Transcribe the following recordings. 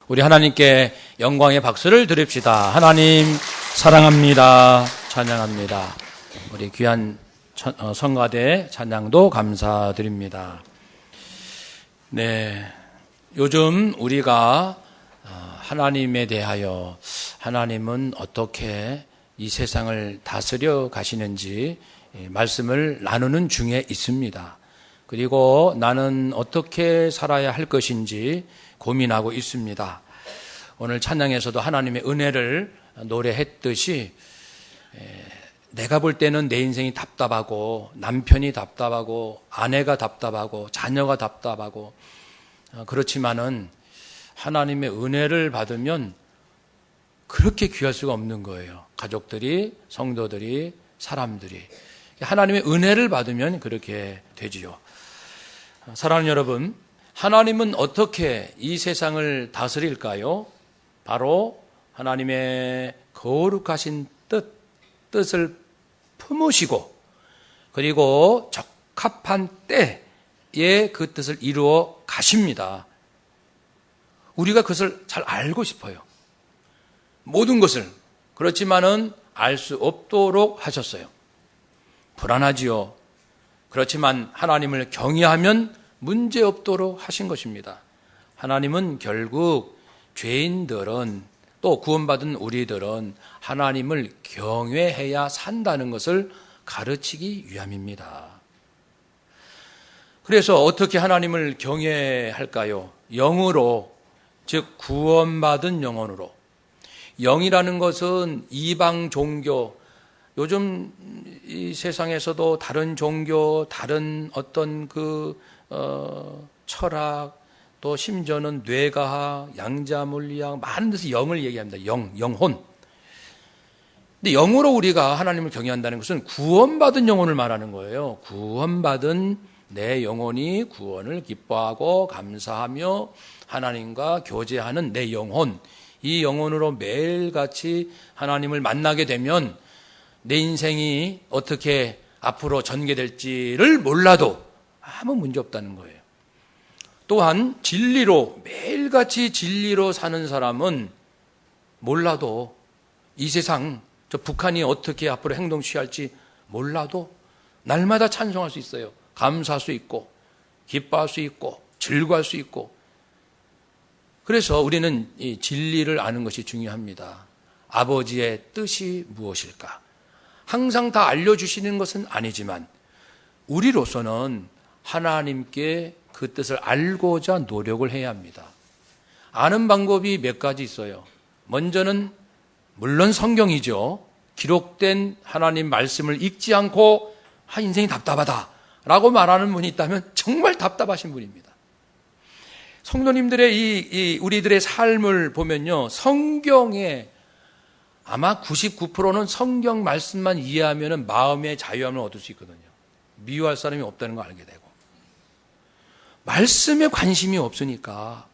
우리 하나님께 영광의 박수를 드립시다. 하나님 사랑합니다. 찬양합니다. 우리 귀한 성가대 찬양도 감사드립니다. 네, 요즘 우리가 하나님에 대하여 하나님은 어떻게 이 세상을 다스려 가시는지 말씀을 나누는 중에 있습니다. 그리고 나는 어떻게 살아야 할 것인지 고민하고 있습니다. 오늘 찬양에서도 하나님의 은혜를 노래했듯이 내가 볼 때는 내 인생이 답답하고 남편이 답답하고 아내가 답답하고 자녀가 답답하고 그렇지만은 하나님의 은혜를 받으면 그렇게 귀할 수가 없는 거예요. 가족들이, 성도들이, 사람들이 하나님의 은혜를 받으면 그렇게 되지요. 사랑하는 여러분, 하나님은 어떻게 이 세상을 다스릴까요? 바로 하나님의 거룩하신 뜻을 품으시고 그리고 적합한 때에 그 뜻을 이루어 가십니다. 우리가 그것을 잘 알고 싶어요. 모든 것을. 그렇지만은 알 수 없도록 하셨어요. 불안하지요. 그렇지만 하나님을 경외하면 문제 없도록 하신 것입니다. 하나님은 결국 죄인들은 또 구원받은 우리들은 하나님을 경외해야 산다는 것을 가르치기 위함입니다. 그래서 어떻게 하나님을 경외할까요? 영으로, 즉 구원받은 영혼으로. 영이라는 것은 이방 종교, 요즘 이 세상에서도 다른 종교, 다른 어떤 철학, 또 심지어는 뇌과학, 양자물리학, 많은 데서 영을 얘기합니다. 영혼. 근데 영으로 우리가 하나님을 경외한다는 것은 구원받은 영혼을 말하는 거예요. 구원받은 내 영혼이 구원을 기뻐하고 감사하며 하나님과 교제하는 내 영혼. 이 영혼으로 매일같이 하나님을 만나게 되면 내 인생이 어떻게 앞으로 전개될지를 몰라도 아무 문제 없다는 거예요. 또한 진리로, 매일같이 진리로 사는 사람은 몰라도 이 세상, 저 북한이 어떻게 앞으로 행동 취할지 몰라도 날마다 찬송할 수 있어요. 감사할 수 있고, 기뻐할 수 있고, 즐거워할 수 있고. 그래서 우리는 이 진리를 아는 것이 중요합니다. 아버지의 뜻이 무엇일까? 항상 다 알려주시는 것은 아니지만 우리로서는 하나님께 그 뜻을 알고자 노력을 해야 합니다. 아는 방법이 몇 가지 있어요. 먼저는 물론 성경이죠. 기록된 하나님 말씀을 읽지 않고 인생이 답답하다라고 말하는 분이 있다면 정말 답답하신 분입니다. 성도님들의 우리들의 삶을 보면요, 성경에 아마 99%는 성경 말씀만 이해하면 마음의 자유함을 얻을 수 있거든요. 미워할 사람이 없다는 걸 알게 되고. 말씀에 관심이 없으니까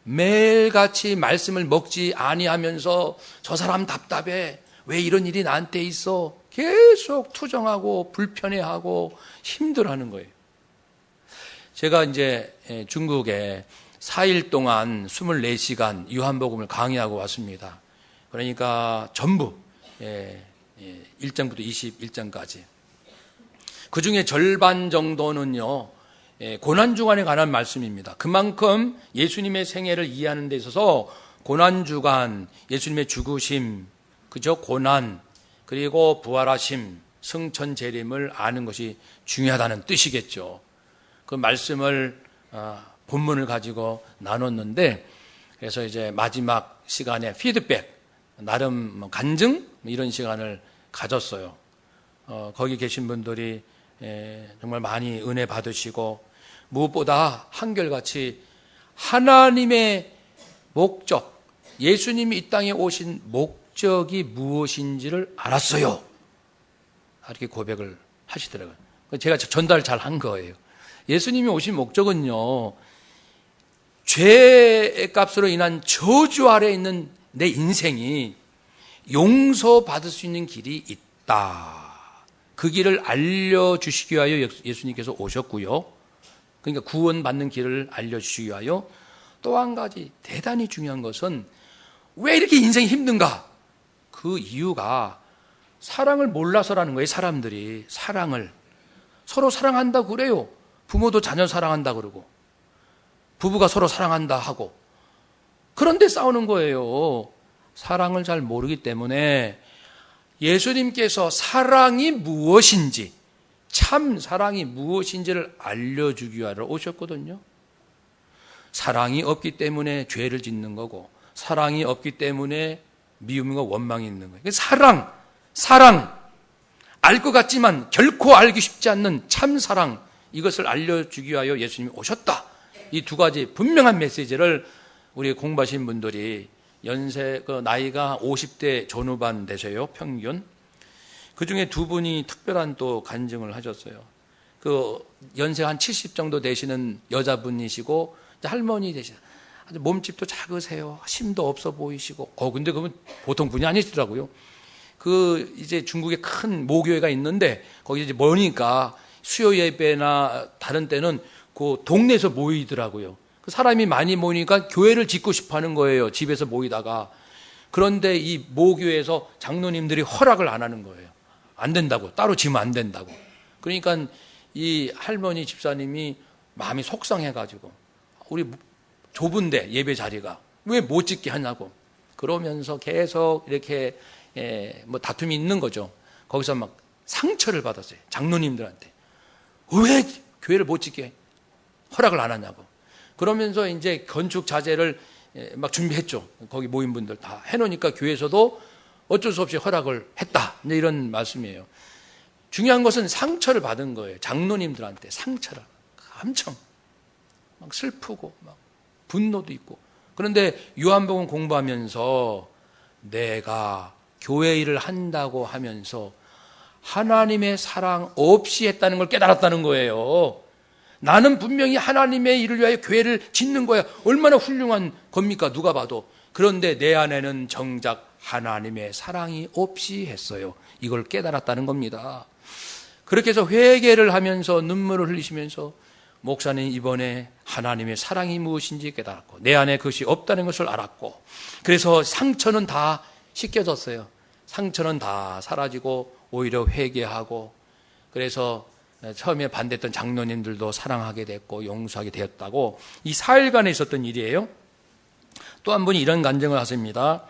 매일같이 말씀을 먹지 아니하면서 저 사람 답답해. 왜 이런 일이 나한테 있어? 계속 투정하고 불편해하고 힘들어하는 거예요. 제가 이제 중국에 4일 동안 24시간 요한복음을 강의하고 왔습니다. 그러니까 전부 1장부터 21장까지. 그 중에 절반 정도는요, 고난주간에 관한 말씀입니다. 그만큼 예수님의 생애를 이해하는 데 있어서 고난주간, 예수님의 죽으심, 그죠? 고난, 그리고 부활하심, 승천 재림을 아는 것이 중요하다는 뜻이겠죠. 그 말씀을 본문을 가지고 나눴는데, 그래서 이제 마지막 시간에 피드백, 나름 간증 이런 시간을 가졌어요. 거기 계신 분들이 정말 많이 은혜 받으시고 무엇보다 한결같이 하나님의 목적, 예수님이 이 땅에 오신 목적이 무엇인지를 알았어요. 이렇게 고백을 하시더라고요. 제가 전달 잘 한 거예요. 예수님이 오신 목적은요, 죄의 값으로 인한 저주 아래 있는 내 인생이 용서받을 수 있는 길이 있다. 그 길을 알려주시기 위하여 예수님께서 오셨고요. 그러니까 구원받는 길을 알려주시기 위하여 또 한 가지 대단히 중요한 것은 왜 이렇게 인생이 힘든가? 그 이유가 사랑을 몰라서라는 거예요. 사람들이 사랑을 서로 사랑한다고 그래요. 부모도 자녀 사랑한다 그러고 부부가 서로 사랑한다 하고, 그런데 싸우는 거예요. 사랑을 잘 모르기 때문에 예수님께서 사랑이 무엇인지, 참 사랑이 무엇인지를 알려주기 위하여 오셨거든요. 사랑이 없기 때문에 죄를 짓는 거고, 사랑이 없기 때문에 미움과 원망이 있는 거예요. 사랑, 알 것 같지만 결코 알기 쉽지 않는 참 사랑, 이것을 알려주기 위하여 예수님이 오셨다. 이 두 가지 분명한 메시지를 우리 공부하신 분들이 나이가 50대 전후반 되세요, 평균. 그 중에 두 분이 특별한 또 간증을 하셨어요. 그 연세 한 70 정도 되시는 여자분이시고, 할머니 되시는, 아주 몸집도 작으세요. 힘도 없어 보이시고, 근데 그분 보통 분이 아니시더라고요. 이제 중국에 큰 모교회가 있는데, 거기 이제 머니까 수요 예배나 다른 때는 그 동네에서 모이더라고요. 그 사람이 많이 모이니까 교회를 짓고 싶어 하는 거예요. 집에서 모이다가. 그런데 이 모교회에서 장로님들이 허락을 안 하는 거예요. 안 된다고. 따로 지면 안 된다고. 그러니까 이 할머니 집사님이 마음이 속상해가지고, 우리 좁은데 예배 자리가 왜 못 짓게 하냐고. 그러면서 계속 이렇게 다툼이 있는 거죠. 거기서 막 상처를 받았어요. 장로님들한테. 왜 교회를 못 짓게 허락을 안 하냐고. 그러면서 이제 건축 자재를 막 준비했죠. 거기 모인 분들 다 해놓으니까 교회에서도 어쩔 수 없이 허락을 했다. 이제 이런 말씀이에요. 중요한 것은 상처를 받은 거예요. 장로님들한테 상처를. 엄청 막 슬프고 막 분노도 있고. 그런데 요한복음 공부하면서 내가 교회 일을 한다고 하면서 하나님의 사랑 없이 했다는 걸 깨달았다는 거예요. 나는 분명히 하나님의 일을 위하여 교회를 짓는 거야. 얼마나 훌륭한 겁니까? 누가 봐도. 그런데 내 안에는 정작 하나님의 사랑이 없이 했어요. 이걸 깨달았다는 겁니다. 그렇게 해서 회개를 하면서 눈물을 흘리시면서, 목사님 이번에 하나님의 사랑이 무엇인지 깨달았고 내 안에 그것이 없다는 것을 알았고, 그래서 상처는 다 씻겨졌어요. 상처는 다 사라지고 오히려 회개하고, 그래서 처음에 반대했던 장로님들도 사랑하게 됐고 용서하게 되었다고. 이 4일간에 있었던 일이에요. 또 한 분이 이런 간증을 하십니다.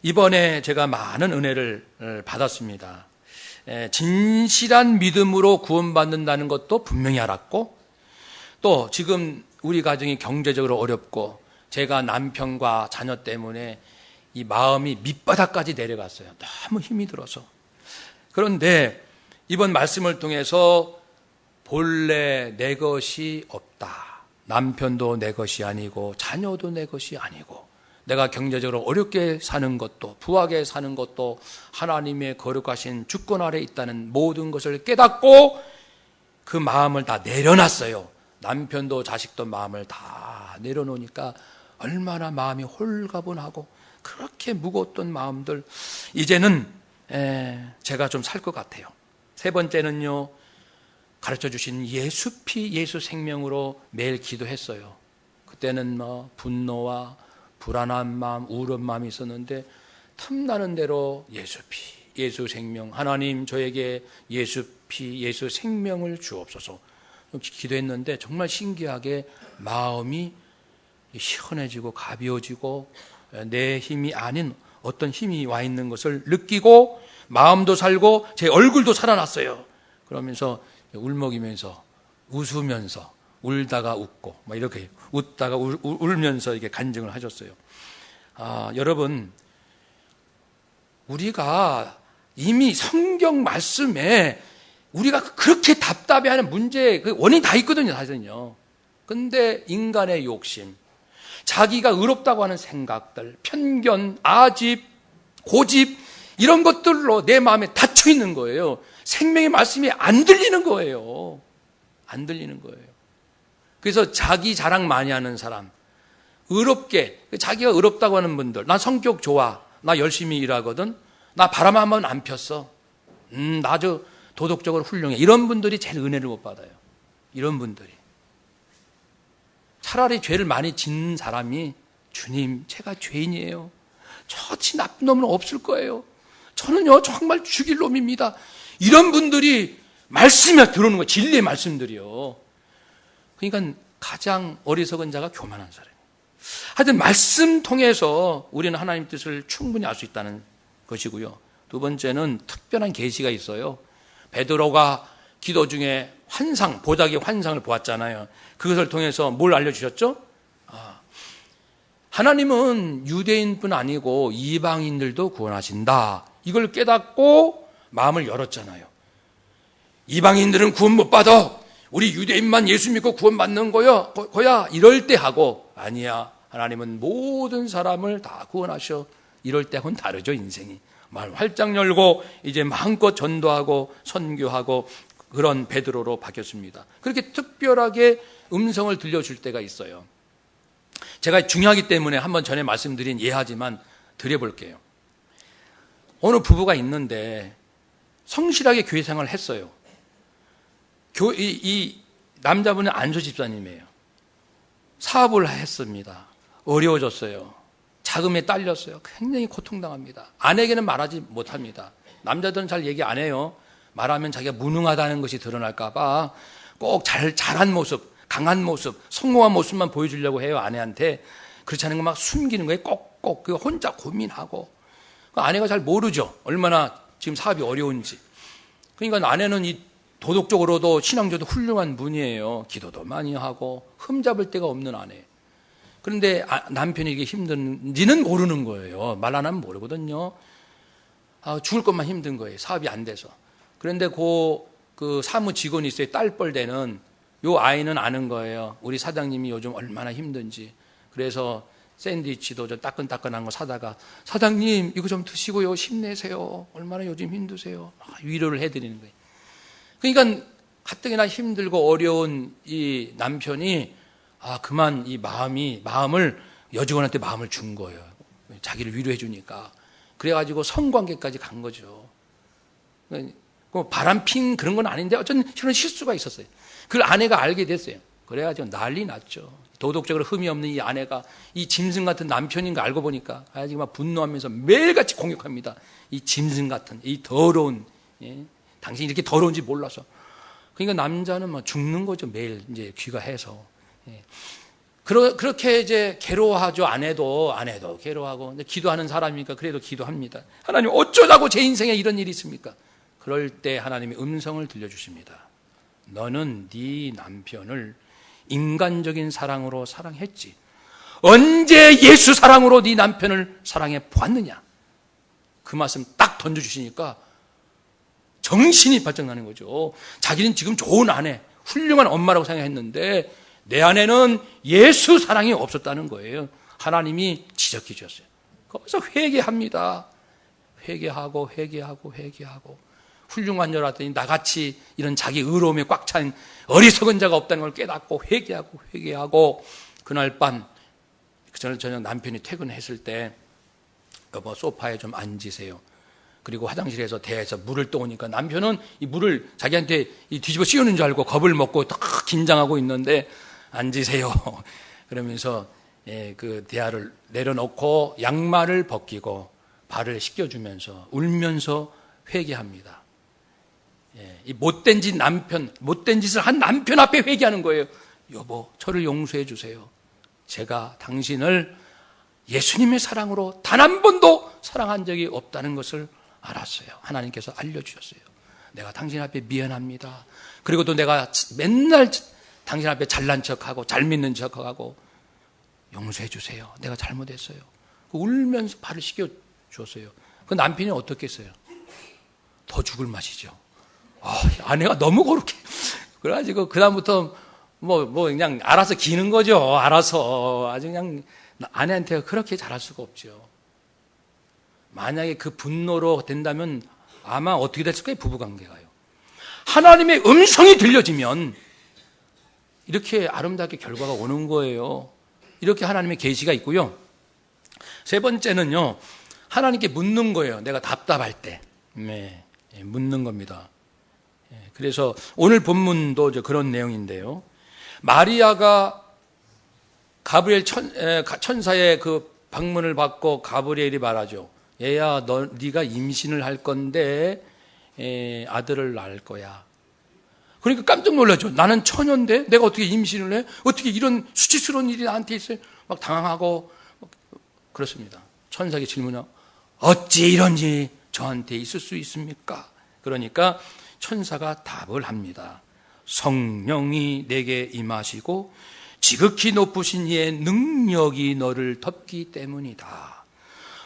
이번에 제가 많은 은혜를 받았습니다. 진실한 믿음으로 구원받는다는 것도 분명히 알았고, 또 지금 우리 가정이 경제적으로 어렵고 제가 남편과 자녀 때문에 이 마음이 밑바닥까지 내려갔어요. 너무 힘이 들어서. 그런데 이번 말씀을 통해서 본래 내 것이 없다. 남편도 내 것이 아니고 자녀도 내 것이 아니고, 내가 경제적으로 어렵게 사는 것도 부하게 사는 것도 하나님의 거룩하신 주권 아래 있다는 모든 것을 깨닫고 그 마음을 다 내려놨어요. 남편도 자식도 마음을 다 내려놓으니까 얼마나 마음이 홀가분하고 그렇게 무거웠던 마음들, 이제는 제가 좀 살 것 같아요. 세 번째는요, 가르쳐 주신 예수 피 예수 생명으로 매일 기도했어요. 그때는 분노와 불안한 마음, 우울한 마음이 있었는데 탐나는 대로 예수 피 예수 생명, 하나님 저에게 예수 피 예수 생명을 주옵소서 기도했는데, 정말 신기하게 마음이 시원해지고 가벼워지고 내 힘이 아닌 어떤 힘이 와 있는 것을 느끼고 마음도 살고 제 얼굴도 살아났어요. 그러면서 울먹이면서 웃으면서 울다가 웃고 막 이렇게 웃다가 울면서 이렇게 간증을 하셨어요. 여러분, 우리가 이미 성경 말씀에 우리가 그렇게 답답해하는 문제 그 원인이 다 있거든요, 사실은요. 근데 인간의 욕심, 자기가 의롭다고 하는 생각들, 편견, 아집, 고집, 이런 것들로 내 마음에 닫혀 있는 거예요. 생명의 말씀이 안 들리는 거예요. 안 들리는 거예요. 그래서 자기 자랑 많이 하는 사람, 의롭게, 자기가 의롭다고 하는 분들, 나 성격 좋아, 나 열심히 일하거든, 나 바람 한 번 안 폈어, 나 저 도덕적으로 훌륭해, 이런 분들이 제일 은혜를 못 받아요. 이런 분들이. 차라리 죄를 많이 짓는 사람이 주님, 제가 죄인이에요. 저같이 나쁜 놈은 없을 거예요. 저는요, 정말 죽일 놈입니다. 이런 분들이 말씀에 들어오는 거예요. 진리의 말씀들이요. 그러니까 가장 어리석은 자가 교만한 사람이에요. 하여튼 말씀 통해서 우리는 하나님 뜻을 충분히 알 수 있다는 것이고요. 두 번째는 특별한 계시가 있어요. 베드로가 기도 중에 환상, 보자기의 환상을 보았잖아요. 그것을 통해서 뭘 알려주셨죠? 하나님은 유대인뿐 아니고 이방인들도 구원하신다. 이걸 깨닫고 마음을 열었잖아요. 이방인들은 구원 못 받아. 우리 유대인만 예수 믿고 구원받는 거야. 이럴 때 하고, 아니야. 하나님은 모든 사람을 다 구원하셔. 이럴 때하고는 다르죠, 인생이. 말 활짝 열고 이제 마음껏 전도하고 선교하고 그런 베드로로 바뀌었습니다. 그렇게 특별하게 음성을 들려줄 때가 있어요. 제가 중요하기 때문에 한번 전에 말씀드린 예하지만 드려볼게요. 어느 부부가 있는데 성실하게 교회 생활을 했어요. 이 남자분은 안수 집사님이에요. 사업을 했습니다. 어려워졌어요. 자금에 딸렸어요. 굉장히 고통당합니다. 아내에게는 말하지 못합니다. 남자들은 잘 얘기 안 해요. 말하면 자기가 무능하다는 것이 드러날까 봐 꼭 잘한 모습, 강한 모습, 성공한 모습만 보여주려고 해요, 아내한테. 그렇지 않은 거 막 숨기는 거예요. 꼭꼭. 그 혼자 고민하고. 아내가 잘 모르죠. 얼마나 지금 사업이 어려운지. 그러니까 아내는 이 도덕적으로도 신앙적으로도 훌륭한 분이에요. 기도도 많이 하고 흠잡을 데가 없는 아내. 그런데 남편이 이게 힘든지는 모르는 거예요. 말 안 하면 모르거든요. 죽을 것만 힘든 거예요. 사업이 안 돼서. 그런데 그 사무 직원이 있어요. 딸뻘 되는. 요 아이는 아는 거예요. 우리 사장님이 요즘 얼마나 힘든지. 그래서 샌드위치도 저 따끈따끈한 거 사다가 사장님 이거 좀 드시고요. 힘내세요. 얼마나 요즘 힘드세요. 위로를 해드리는 거예요. 그러니까 가뜩이나 힘들고 어려운 이 남편이 그만 이 마음을 여직원한테 마음을 준 거예요. 자기를 위로해 주니까. 그래가지고 성관계까지 간 거죠. 바람핀 그런 건 아닌데 어쨌든 그런 실수가 있었어요. 그걸 아내가 알게 됐어요. 그래가지고 난리 났죠. 도덕적으로 흠이 없는 이 아내가 이 짐승 같은 남편인 거 알고 보니까 아주 막 분노하면서 매일같이 공격합니다. 이 짐승 같은, 이 더러운, 당신이 이렇게 더러운지 몰라서. 그러니까 남자는 막 죽는 거죠. 매일 이제 귀가해서. 그렇게 이제 괴로워하죠. 아내도 괴로워하고. 근데 기도하는 사람이니까 그래도 기도합니다. 하나님 어쩌자고 제 인생에 이런 일이 있습니까? 그럴 때 하나님이 음성을 들려주십니다. 너는 네 남편을 인간적인 사랑으로 사랑했지. 언제 예수 사랑으로 네 남편을 사랑해 보았느냐? 그 말씀 딱 던져주시니까 정신이 바짝 나는 거죠. 자기는 지금 좋은 아내, 훌륭한 엄마라고 생각했는데 내 안에는 예수 사랑이 없었다는 거예요. 하나님이 지적해 주셨어요. 거기서 회개합니다. 회개하고 훌륭한 자라더니 나같이 이런 자기 의로움에 꽉 찬 어리석은 자가 없다는 걸 깨닫고 회개하고 그날 밤 저녁 남편이 퇴근했을 때 여보 소파에 좀 앉으세요. 그리고 화장실에서 대에서 물을 떠오니까 남편은 이 물을 자기한테 뒤집어 씌우는 줄 알고 겁을 먹고 딱 긴장하고 있는데 앉으세요. 그러면서 그 대야를 내려놓고 양말을 벗기고 발을 씻겨주면서 울면서 회개합니다. 이 못된 짓을 한 남편 앞에 회개하는 거예요. 여보, 저를 용서해 주세요. 제가 당신을 예수님의 사랑으로 단 한 번도 사랑한 적이 없다는 것을 알았어요. 하나님께서 알려주셨어요. 내가 당신 앞에 미안합니다. 그리고 또 내가 맨날 당신 앞에 잘난 척하고 잘 믿는 척하고 용서해 주세요. 내가 잘못했어요. 울면서 발을 씻겨줬어요. 그 남편이 어떻게 했어요? 더 죽을 맛이죠. 아내가 너무 고렇게. 그래가지고 그다음부터 뭐 그냥 알아서 기는 거죠. 알아서. 아주 그냥 아내한테 그렇게 잘할 수가 없죠. 만약에 그 분노로 된다면 아마 어떻게 됐을 거예요? 부부관계가요. 하나님의 음성이 들려지면 이렇게 아름답게 결과가 오는 거예요. 이렇게 하나님의 계시가 있고요. 세 번째는요. 하나님께 묻는 거예요. 내가 답답할 때. 묻는 겁니다. 그래서 오늘 본문도 그런 내용인데요. 마리아가 가브리엘 천사의 그 방문을 받고 가브리엘이 말하죠. 얘야, 네가 임신을 할 건데 아들을 낳을 거야. 그러니까 깜짝 놀라죠. 나는 처녀인데 내가 어떻게 임신을 해? 어떻게 이런 수치스러운 일이 나한테 있어요? 막 당황하고 그렇습니다. 천사에게 질문하고 어찌 이런 일이 저한테 있을 수 있습니까? 그러니까 천사가 답을 합니다. 성령이 내게 임하시고 지극히 높으신 이의 능력이 너를 덮기 때문이다.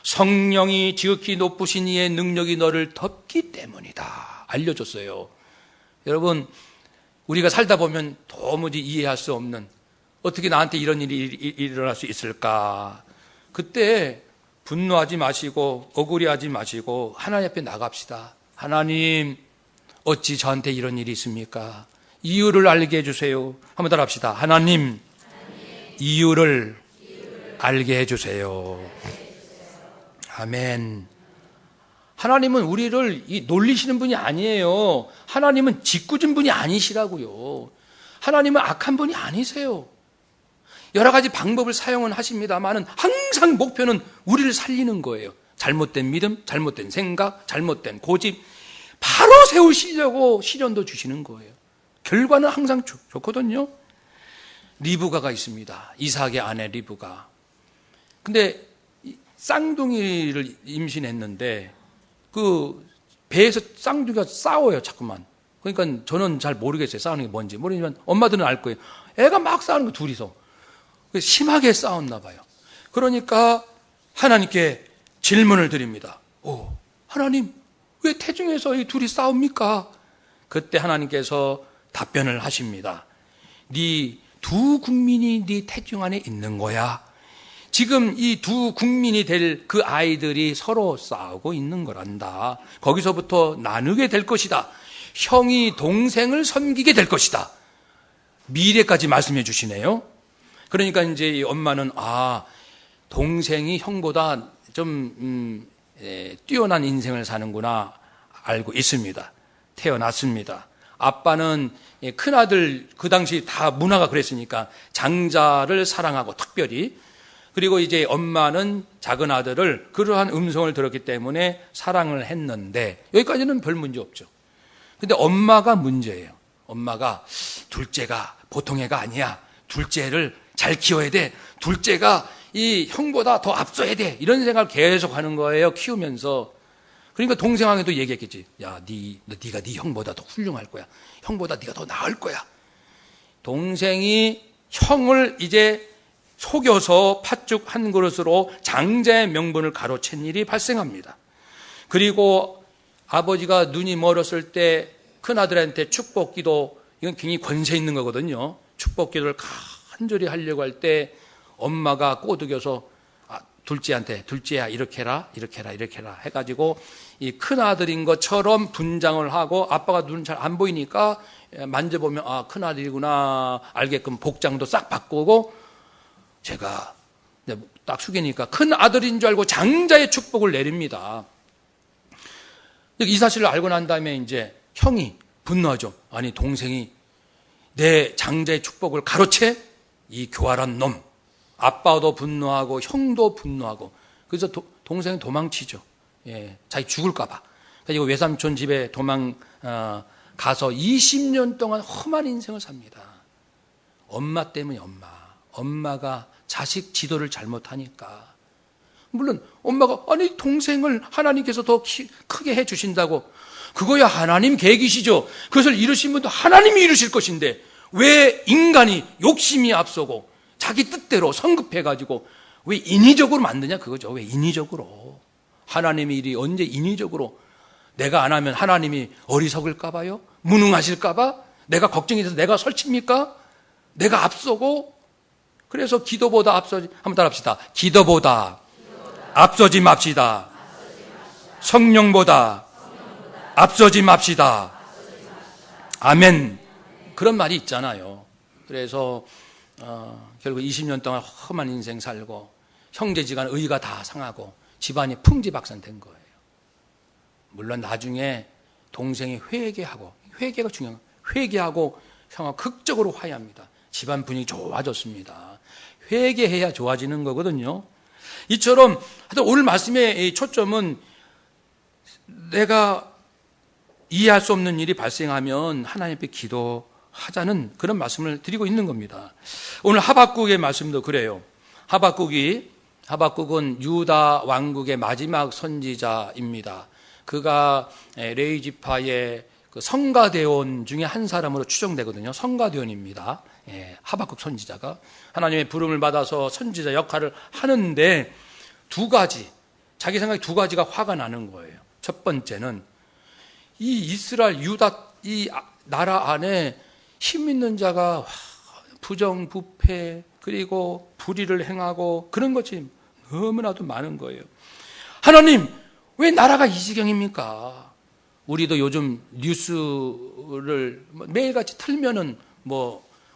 성령이 지극히 높으신 이의 능력이 너를 덮기 때문이다. 알려줬어요. 여러분, 우리가 살다 보면 도무지 이해할 수 없는, 어떻게 나한테 이런 일이 일어날 수 있을까? 그때 분노하지 마시고 억울해하지 마시고 하나님 앞에 나갑시다. 하나님, 어찌 저한테 이런 일이 있습니까? 이유를 알게 해주세요. 한번 따라 합시다. 하나님, 이유를 알게 해주세요. 아멘. 하나님은 우리를 놀리시는 분이 아니에요. 하나님은 짓궂은 분이 아니시라고요. 하나님은 악한 분이 아니세요. 여러 가지 방법을 사용은 하십니다만은 항상 목표는 우리를 살리는 거예요. 잘못된 믿음, 잘못된 생각, 잘못된 고집 바로 세우시려고 시련도 주시는 거예요. 결과는 항상 좋거든요. 리브가가 있습니다. 이삭의 아내 리브가. 근데 쌍둥이를 임신했는데 그 배에서 쌍둥이가 싸워요, 자꾸만. 그러니까 저는 잘 모르겠어요. 싸우는 게 뭔지. 모르지만 엄마들은 알 거예요. 애가 막 싸우는 거 둘이서. 심하게 싸웠나 봐요. 그러니까 하나님께 질문을 드립니다. 오, 하나님, 왜 태중에서 이 둘이 싸웁니까? 그때 하나님께서 답변을 하십니다. 네 두 국민이 네 태중 안에 있는 거야. 지금 이 두 국민이 될 그 아이들이 서로 싸우고 있는 거란다. 거기서부터 나누게 될 것이다. 형이 동생을 섬기게 될 것이다. 미래까지 말씀해 주시네요. 그러니까 이제 이 엄마는 동생이 형보다 좀 뛰어난 인생을 사는구나 알고 있습니다. 태어났습니다. 아빠는 큰아들, 그 당시 다 문화가 그랬으니까 장자를 사랑하고 특별히, 그리고 이제 엄마는 작은 아들을 그러한 음성을 들었기 때문에 사랑을 했는데 여기까지는 별 문제 없죠. 근데 엄마가 문제예요. 엄마가 둘째가 보통 애가 아니야. 둘째를 잘 키워야 돼. 둘째가 이 형보다 더 앞서야 돼. 이런 생각을 계속 하는 거예요. 키우면서. 그러니까 동생에게도 얘기했겠지. 야, 네가 네 형보다 더 훌륭할 거야. 형보다 네가 더 나을 거야. 동생이 형을 이제 속여서 팥죽 한 그릇으로 장자의 명분을 가로챈 일이 발생합니다. 그리고 아버지가 눈이 멀었을 때 큰아들한테 축복기도, 이건 굉장히 권세 있는 거거든요. 축복기도를 간절히 하려고 할 때 엄마가 꼬드겨서 둘째한테, 둘째야 이렇게 해라 이렇게 해라 이렇게 해라 해가지고 이 큰아들인 것처럼 분장을 하고, 아빠가 눈 잘 안 보이니까 만져보면 큰아들이구나 알게끔 복장도 싹 바꾸고, 제가 딱 숙이니까 큰아들인 줄 알고 장자의 축복을 내립니다. 이 사실을 알고 난 다음에 이제 형이 분노하죠. 아니, 동생이 내 장자의 축복을 가로채? 이 교활한 놈. 아빠도 분노하고 형도 분노하고. 그래서 동생이 도망치죠. 자기 죽을까 봐. 그리고 외삼촌 집에 가서 20년 동안 험한 인생을 삽니다. 엄마 때문에 엄마가 자식 지도를 잘못하니까. 물론 엄마가 아니 동생을 하나님께서 더 크게 해주신다고, 그거야 하나님 계획이시죠. 그것을 이루신 분도 하나님이 이루실 것인데 왜 인간이 욕심이 앞서고 자기 뜻대로 성급해가지고 왜 인위적으로 만드냐 그거죠. 왜 인위적으로. 하나님의 일이 언제 인위적으로. 내가 안 하면 하나님이 어리석을까 봐요? 무능하실까 봐? 내가 걱정이 돼서 내가 설칩니까? 내가 앞서고. 그래서 기도보다 앞서지, 한번 따라합시다. 기도보다 앞서지 맙시다. 성령보다 앞서지 맙시다. 아멘. 그런 말이 있잖아요. 그래서 결국 20년 동안 험한 인생 살고 형제지간 의가 다 상하고 집안이 풍지박산된 거예요. 물론 나중에 동생이 회개가 중요한 거예요. 회개하고 형하고 극적으로 화해합니다. 집안 분위기 좋아졌습니다. 회개해야 좋아지는 거거든요. 이처럼 하여튼 오늘 말씀의 초점은 내가 이해할 수 없는 일이 발생하면 하나님 앞에 기도하자는 그런 말씀을 드리고 있는 겁니다. 오늘 하박국의 말씀도 그래요. 하박국은 유다 왕국의 마지막 선지자입니다. 그가 레위지파의 그 성가대원 중에 한 사람으로 추정되거든요. 성가대원입니다. 하박국 선지자가 하나님의 부름을 받아서 선지자 역할을 하는데 자기 생각에 두 가지가 화가 나는 거예요. 첫 번째는 이 이스라엘 유다 이 나라 안에 힘 있는 자가 부정부패 그리고 불의를 행하고 그런 것이 너무나도 많은 거예요. 하나님, 왜 나라가 이 지경입니까? 우리도 요즘 뉴스를 매일같이 틀면은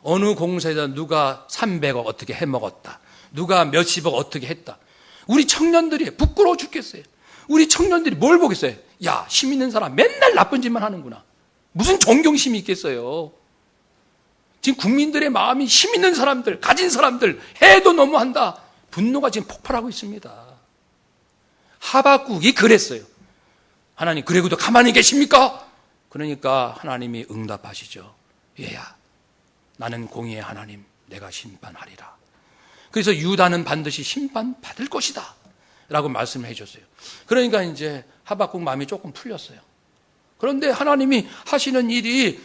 어느 공사에다 누가 300억 어떻게 해먹었다. 누가 몇십억 어떻게 했다. 우리 청년들이 부끄러워 죽겠어요. 우리 청년들이 뭘 보겠어요? 야, 힘 있는 사람 맨날 나쁜 짓만 하는구나. 무슨 존경심이 있겠어요? 지금 국민들의 마음이 힘 있는 사람들, 가진 사람들 해도 너무한다. 분노가 지금 폭발하고 있습니다. 하박국이 그랬어요. 하나님, 그래도 가만히 계십니까? 그러니까 하나님이 응답하시죠. 얘야, 나는 공의의 하나님, 내가 심판하리라. 그래서 유다는 반드시 심판받을 것이다 라고 말씀을 해줬어요. 그러니까 이제 하박국 마음이 조금 풀렸어요. 그런데 하나님이 하시는 일이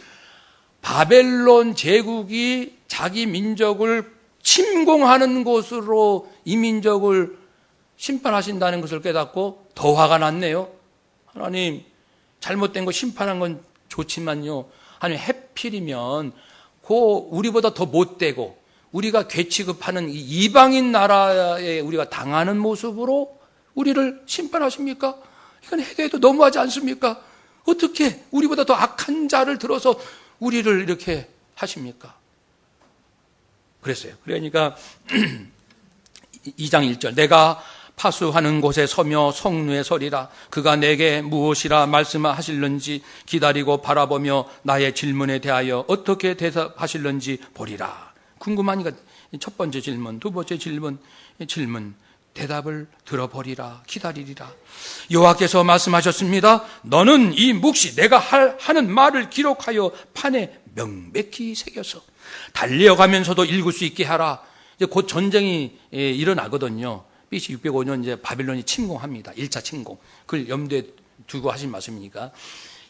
바벨론 제국이 자기 민족을 침공하는 곳으로 이 민족을 심판하신다는 것을 깨닫고 더 화가 났네요. 하나님, 잘못된 거 심판한 건 좋지만요, 하나님 해필이면 우리보다 더 못되고 우리가 괴취급하는 이 이방인 나라에 우리가 당하는 모습으로 우리를 심판하십니까? 이건 해도 너무하지 않습니까? 어떻게 우리보다 더 악한 자를 들어서 우리를 이렇게 하십니까? 그랬어요. 그러니까 2장 1절 내가 파수하는 곳에 서며 성루에 서리라. 그가 내게 무엇이라 말씀하실는지 기다리고 바라보며 나의 질문에 대하여 어떻게 대답하실는지 보리라. 궁금하니까 첫 번째 질문, 두 번째 질문, 대답을 들어보리라, 기다리리라. 여호와께서 말씀하셨습니다. 너는 이 묵시 내가 하는 말을 기록하여 판에 명백히 새겨서 달려가면서도 읽을 수 있게 하라. 이제 곧 전쟁이 일어나거든요. BC 605년 이제 바빌론이 침공합니다. 1차 침공. 그걸 염두에 두고 하신 말씀이니까.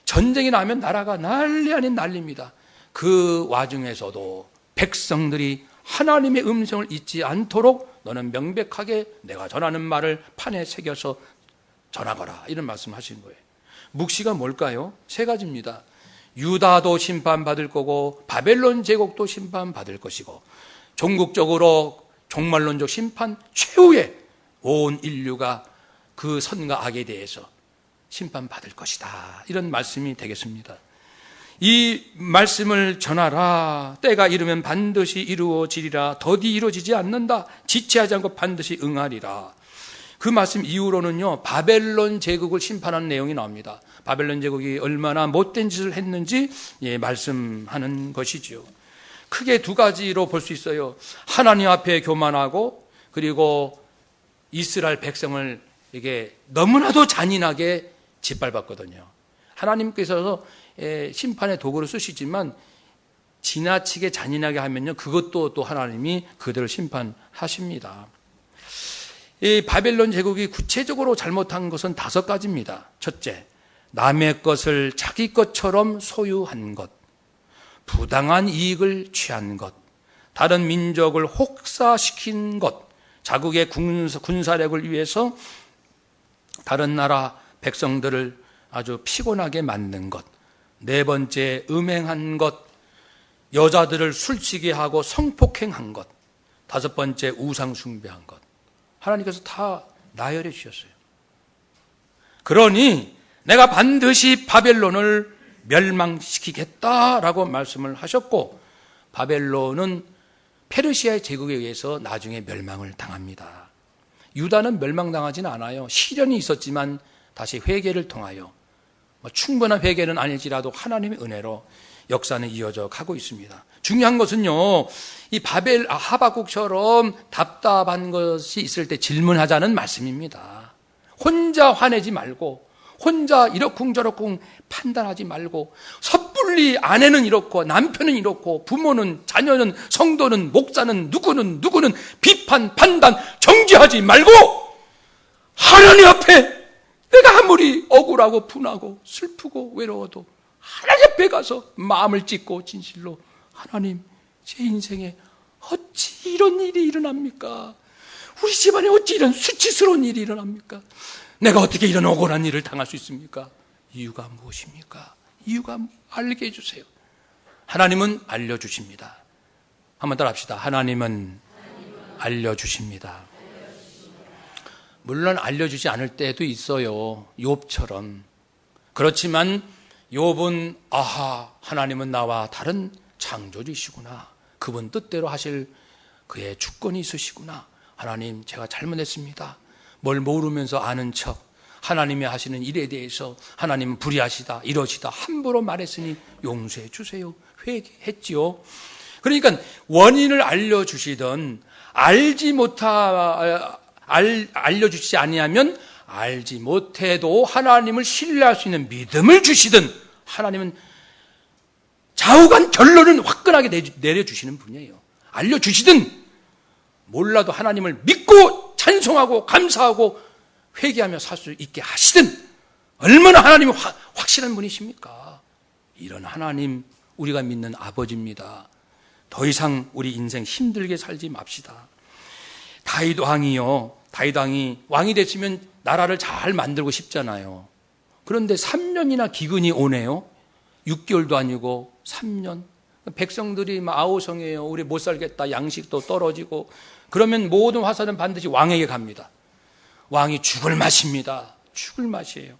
전쟁이 나면 나라가 난리 아닌 난리입니다. 그 와중에서도 백성들이 하나님의 음성을 잊지 않도록 너는 명백하게 내가 전하는 말을 판에 새겨서 전하거라. 이런 말씀 하신 거예요. 묵시가 뭘까요? 세 가지입니다. 유다도 심판받을 거고 바벨론 제국도 심판받을 것이고 종국적으로 종말론적 심판 최후의 온 인류가 그 선과 악에 대해서 심판받을 것이다. 이런 말씀이 되겠습니다. 이 말씀을 전하라. 때가 이르면 반드시 이루어지리라. 더디 이루어지지 않는다. 지체하지 않고 반드시 응하리라. 그 말씀 이후로는요, 바벨론 제국을 심판하는 내용이 나옵니다. 바벨론 제국이 얼마나 못된 짓을 했는지 말씀하는 것이죠. 크게 두 가지로 볼 수 있어요. 하나님 앞에 교만하고 그리고 이스라엘 백성을 이게 너무나도 잔인하게 짓밟았거든요. 하나님께서 심판의 도구를 쓰시지만 지나치게 잔인하게 하면요, 그것도 또 하나님이 그들을 심판하십니다. 이 바벨론 제국이 구체적으로 잘못한 것은 5가지입니다. 첫째, 남의 것을 자기 것처럼 소유한 것, 부당한 이익을 취한 것, 다른 민족을 혹사시킨 것, 자국의 군사력을 위해서 다른 나라 백성들을 아주 피곤하게 만든 것, 네 번째, 음행한 것, 여자들을 술취게 하고 성폭행한 것, 다섯 번째, 우상 숭배한 것. 하나님께서 다 나열해 주셨어요. 그러니 내가 반드시 바벨론을 멸망시키겠다라고 말씀을 하셨고, 바벨론은 페르시아의 제국에 의해서 나중에 멸망을 당합니다. 유다는 멸망당하지는 않아요. 시련이 있었지만 다시 회개를 통하여 충분한 회개는 아닐지라도 하나님의 은혜로 역사는 이어져 가고 있습니다. 중요한 것은요, 이 바벨 하박국처럼 답답한 것이 있을 때 질문하자는 말씀입니다. 혼자 화내지 말고, 혼자 이러쿵저러쿵 판단하지 말고, 섣불리 아내는 이렇고 남편은 이렇고 부모는 자녀는 성도는 목사는 누구는 비판 판단 정죄하지 말고 하나님 앞에 내가 아무리 억울하고 분하고 슬프고 외로워도 하나님 앞에 가서 마음을 찢고 진실로 하나님, 제 인생에 어찌 이런 일이 일어납니까? 우리 집안에 어찌 이런 수치스러운 일이 일어납니까? 내가 어떻게 이런 억울한 일을 당할 수 있습니까? 이유가 무엇입니까? 이유가 알게 해주세요. 하나님은 알려주십니다. 한번 따라 합시다. 하나님은 알려주십니다. 물론 알려주지 않을 때도 있어요. 욥처럼. 그렇지만 욥은 하나님은 나와 다른 창조주시구나. 그분 뜻대로 하실 그의 주권이 있으시구나. 하나님, 제가 잘못했습니다. 뭘 모르면서 아는 척, 하나님이 하시는 일에 대해서 하나님은 불의하시다, 이러시다 함부로 말했으니 용서해 주세요. 회개했지요. 그러니까 원인을 알려주시든 알려주시지 아니하면 알지 못해도 하나님을 신뢰할 수 있는 믿음을 주시든 하나님은 좌우간 결론은 화끈하게 내려주시는 분이에요. 알려주시든 몰라도 하나님을 믿고 찬송하고 감사하고 회개하며 살 수 있게 하시든 얼마나 하나님이 확실한 분이십니까? 이런 하나님, 우리가 믿는 아버지입니다. 더 이상 우리 인생 힘들게 살지 맙시다. 다윗 왕이 왕이 됐으면 나라를 잘 만들고 싶잖아요. 그런데 3년이나 기근이 오네요. 6개월도 아니고 3년. 백성들이 아우성해요. 우리 못 살겠다. 양식도 떨어지고. 그러면 모든 화살은 반드시 왕에게 갑니다. 왕이 죽을 맛입니다. 죽을 맛이에요.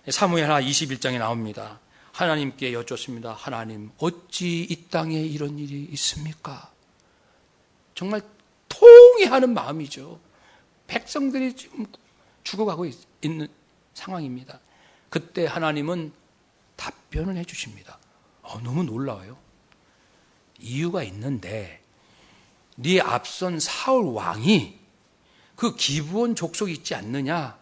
사무엘하 21장에 나옵니다. 하나님께 여쭙습니다. 하나님, 어찌 이 땅에 이런 일이 있습니까? 정말 통회하는 마음이죠. 백성들이 지금 죽어가고 있는 상황입니다. 그때 하나님은 답변을 해주십니다. 너무 놀라워요. 이유가 있는데 네 앞선 사울 왕이 그 기브온 족속이 있지 않느냐?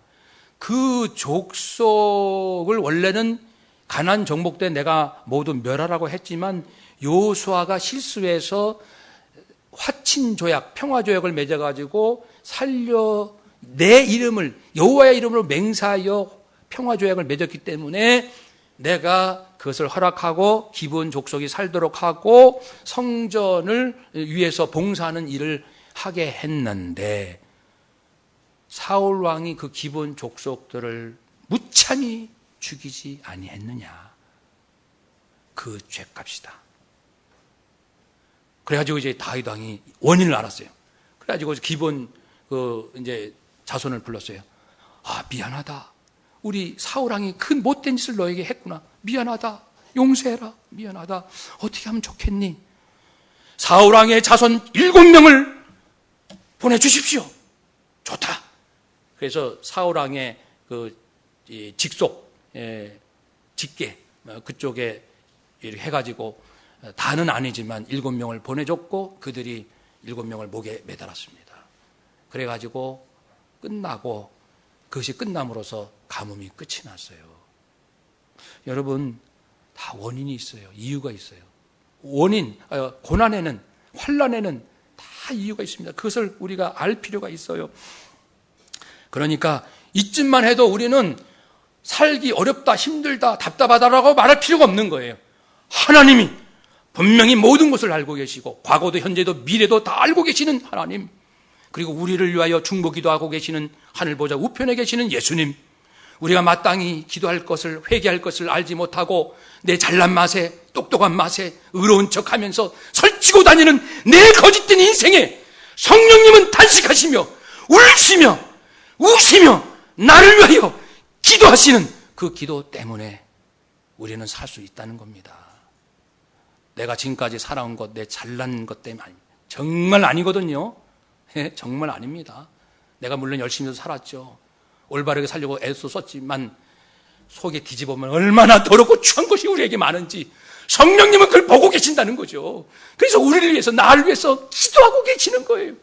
그 족속을 원래는 가나안 정복 때 내가 모두 멸하라고 했지만 여호수아가 실수해서 화친 조약, 평화 조약을 맺어가지고 내 이름을 여호와의 이름으로 맹세하여 평화 조약을 맺었기 때문에 내가 그것을 허락하고 기브온 족속이 살도록 하고 성전을 위해서 봉사하는 일을 하게 했는데 사울 왕이 그 기브온 족속들을 무참히 죽이지 아니했느냐? 그 죄값이다. 그래가지고 이제 다윗 왕이 원인을 알았어요. 그래가지고 기브온 이제 자손을 불렀어요. 미안하다. 우리 사울 왕이 큰 못된 짓을 너에게 했구나. 미안하다. 용서해라. 미안하다. 어떻게 하면 좋겠니? 사울 왕의 자손 7명을 보내주십시오. 좋다. 그래서 사울 왕의 직속, 직계, 그쪽에 이렇게 해가지고 다는 아니지만 7명을 보내줬고 그들이 7명을 목에 매달았습니다. 그래가지고 끝나고 그것이 끝남으로써 가뭄이 끝이 났어요. 여러분, 다 원인이 있어요. 이유가 있어요. 고난에는, 환난에는 다 이유가 있습니다. 그것을 우리가 알 필요가 있어요. 그러니까 이쯤만 해도 우리는 살기 어렵다, 힘들다, 답답하다라고 말할 필요가 없는 거예요. 하나님이 분명히 모든 것을 알고 계시고 과거도 현재도 미래도 다 알고 계시는 하나님, 그리고 우리를 위하여 중보기도 하고 계시는 하늘보좌 우편에 계시는 예수님, 우리가 마땅히 기도할 것을, 회개할 것을 알지 못하고 내 잘난 맛에, 똑똑한 맛에 의로운 척하면서 설치고 다니는 내 거짓된 인생에 성령님은 탄식하시며 울시며 우시며 나를 위하여 기도하시는 그 기도 때문에 우리는 살 수 있다는 겁니다. 내가 지금까지 살아온 것, 내 잘난 것 때문에 아닙니다. 정말 아니거든요. 정말 아닙니다. 내가 물론 열심히 살았죠. 올바르게 살려고 애써 썼지만 속에 뒤집어보면 얼마나 더럽고 추한 것이 우리에게 많은지 성령님은 그걸 보고 계신다는 거죠. 그래서 우리를 위해서, 나를 위해서 기도하고 계시는 거예요.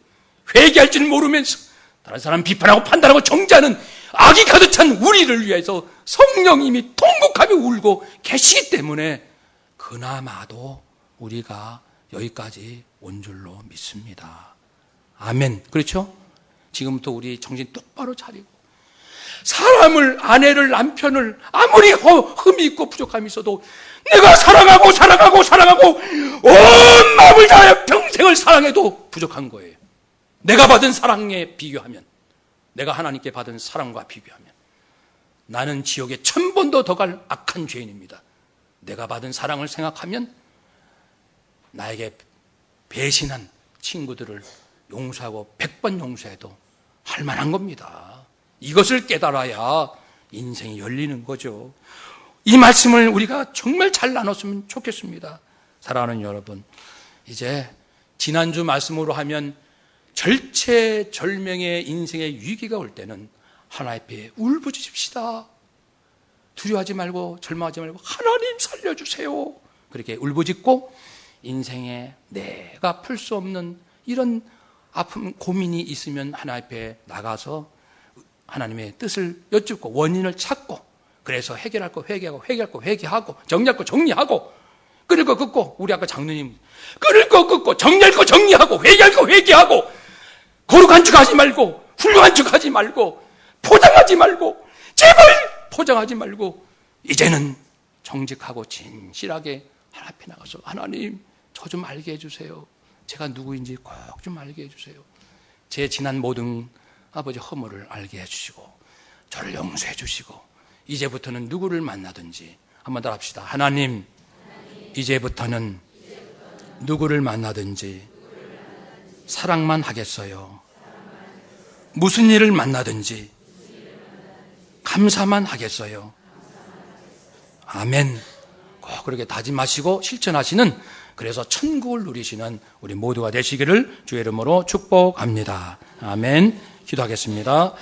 회개할 줄 모르면서 다른 사람 비판하고 판단하고 정죄하는 악이 가득 찬 우리를 위해서 성령님이 통곡하며 울고 계시기 때문에 그나마도 우리가 여기까지 온 줄로 믿습니다. 아멘. 그렇죠? 지금부터 우리 정신 똑바로 차리고 사람을, 아내를, 남편을 아무리 흠이 있고 부족함이 있어도 내가 사랑하고 온 마음을 다하여 평생을 사랑해도 부족한 거예요. 내가 받은 사랑에 비교하면, 내가 하나님께 받은 사랑과 비교하면 나는 지옥에 1000번도 더 갈 악한 죄인입니다. 내가 받은 사랑을 생각하면 나에게 배신한 친구들을 용서하고 100번 용서해도 할 만한 겁니다. 이것을 깨달아야 인생이 열리는 거죠. 이 말씀을 우리가 정말 잘 나눴으면 좋겠습니다. 사랑하는 여러분, 이제 지난주 말씀으로 하면 절체절명의 인생의 위기가 올 때는 하나님 앞에 울부짖읍시다. 두려워하지 말고 절망하지 말고 하나님 살려주세요. 그렇게 울부짖고 인생에 내가 풀 수 없는 이런 아픔, 고민이 있으면 하나님 앞에 나가서 하나님의 뜻을 여쭙고 원인을 찾고, 그래서 해결할 거 회개하고 정리할 거 정리하고, 끊을 거 끊고, 우리 아까 장로님 끊을 거 끊고 정리할 거 정리하고 회개할 거 회개하고, 거룩한 척 하지 말고 훌륭한 척 하지 말고 포장하지 말고, 제발 포장하지 말고 이제는 정직하고 진실하게 하나님 앞에 나가서 하나님 저 좀 알게 해주세요. 제가 누구인지 꼭 좀 알게 해주세요. 제 지난 모든 아버지 허물을 알게 해주시고 저를 용서해 주시고 이제부터는 누구를 만나든지 한번 더 합시다. 하나님, 이제부터는 누구를 만나든지 사랑만 하겠어요. 무슨 일을 만나든지 감사만 하겠어요. 아멘. 꼭 그렇게 다짐하시고 실천하시는, 그래서 천국을 누리시는 우리 모두가 되시기를 주의 이름으로 축복합니다. 아멘. 기도하겠습니다.